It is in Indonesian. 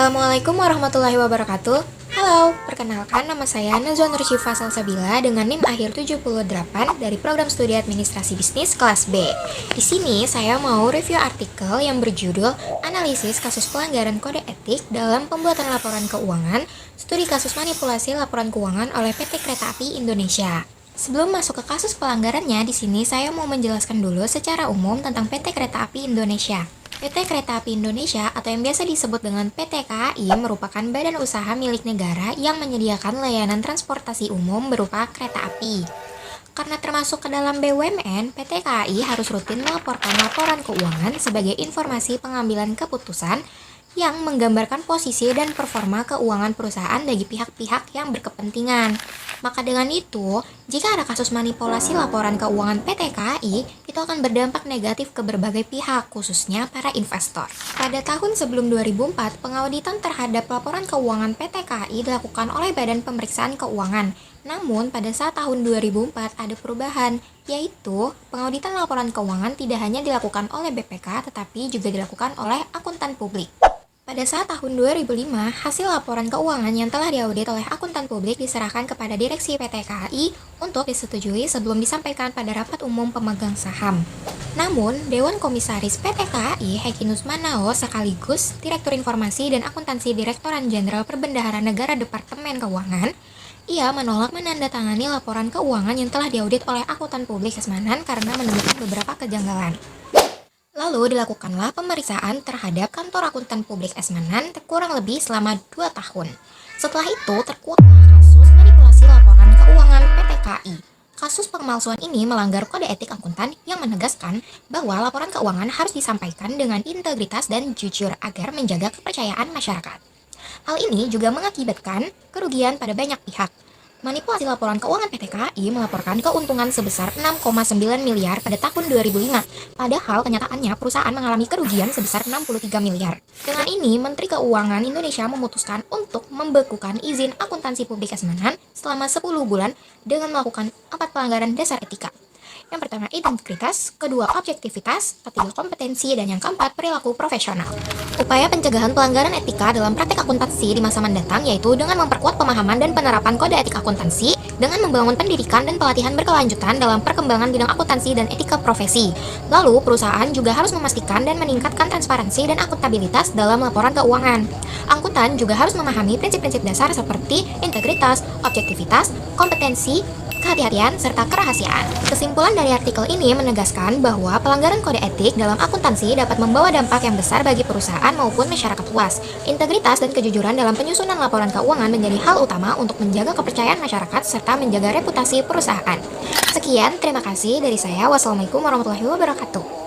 Assalamualaikum warahmatullahi wabarakatuh. Halo, perkenalkan nama saya Nazwa Nursyifa Salsabila dengan NIM akhir 78 dari program studi administrasi bisnis kelas B. Di sini saya mau review artikel yang berjudul Analisis Kasus Pelanggaran Kode Etik dalam Pembuatan Laporan Keuangan, Studi Kasus Manipulasi Laporan Keuangan oleh PT Kereta Api Indonesia. Sebelum masuk ke kasus pelanggarannya, di sini saya mau menjelaskan dulu secara umum tentang PT Kereta Api Indonesia. PT Kereta Api Indonesia atau yang biasa disebut dengan PT KAI merupakan badan usaha milik negara yang menyediakan layanan transportasi umum berupa kereta api. Karena termasuk ke dalam BUMN, PT KAI harus rutin melaporkan laporan keuangan sebagai informasi pengambilan keputusan yang menggambarkan posisi dan performa keuangan perusahaan bagi pihak-pihak yang berkepentingan. Maka dengan itu, jika ada kasus manipulasi laporan keuangan PT KAI, itu akan berdampak negatif ke berbagai pihak, khususnya para investor. Pada tahun sebelum 2004, pengauditan terhadap laporan keuangan PT KAI dilakukan oleh Badan Pemeriksaan Keuangan. Namun, pada saat tahun 2004 ada perubahan, yaitu pengauditan laporan keuangan tidak hanya dilakukan oleh BPK, tetapi juga dilakukan oleh akuntan publik. Pada saat tahun 2005, hasil laporan keuangan yang telah diaudit oleh akuntan publik diserahkan kepada Direksi PT KAI untuk disetujui sebelum disampaikan pada rapat umum pemegang saham. Namun, Dewan Komisaris PT KAI, Hekinus Manao, sekaligus Direktur Informasi dan Akuntansi Direktorat Jenderal Perbendaharaan Negara Departemen Keuangan, ia menolak menandatangani laporan keuangan yang telah diaudit oleh akuntan publik Esmanan karena menemukan beberapa kejanggalan. Lalu dilakukanlah pemeriksaan terhadap kantor akuntan publik Esmanan kurang lebih selama 2 tahun. Setelah itu terkuaklah kasus manipulasi laporan keuangan PT KAI. Kasus pemalsuan ini melanggar kode etik akuntan yang menegaskan bahwa laporan keuangan harus disampaikan dengan integritas dan jujur agar menjaga kepercayaan masyarakat. Hal ini juga mengakibatkan kerugian pada banyak pihak. Manipulasi laporan keuangan PT KAI melaporkan keuntungan sebesar 6,9 miliar pada tahun 2005, padahal kenyataannya perusahaan mengalami kerugian sebesar 63 miliar. Dengan ini, Menteri Keuangan Indonesia memutuskan untuk membekukan izin akuntansi publik Esmanan selama 10 bulan dengan melakukan 4 pelanggaran dasar etika. Yang pertama, integritas, kedua, objektivitas, ketiga, kompetensi, dan yang keempat, perilaku profesional. Upaya pencegahan pelanggaran etika dalam praktek akuntansi di masa mendatang yaitu dengan memperkuat pemahaman dan penerapan kode etik akuntansi, dengan membangun pendidikan dan pelatihan berkelanjutan dalam perkembangan bidang akuntansi dan etika profesi. Lalu, perusahaan juga harus memastikan dan meningkatkan transparansi dan akuntabilitas dalam laporan keuangan. Akuntan juga harus memahami prinsip-prinsip dasar seperti integritas, objektivitas, kompetensi, kehati-hatian, serta kerahasiaan. Kesimpulan dari artikel ini menegaskan bahwa pelanggaran kode etik dalam akuntansi dapat membawa dampak yang besar bagi perusahaan maupun masyarakat luas. Integritas dan kejujuran dalam penyusunan laporan keuangan menjadi hal utama untuk menjaga kepercayaan masyarakat serta menjaga reputasi perusahaan. Sekian, terima kasih dari saya. Wassalamualaikum warahmatullahi wabarakatuh.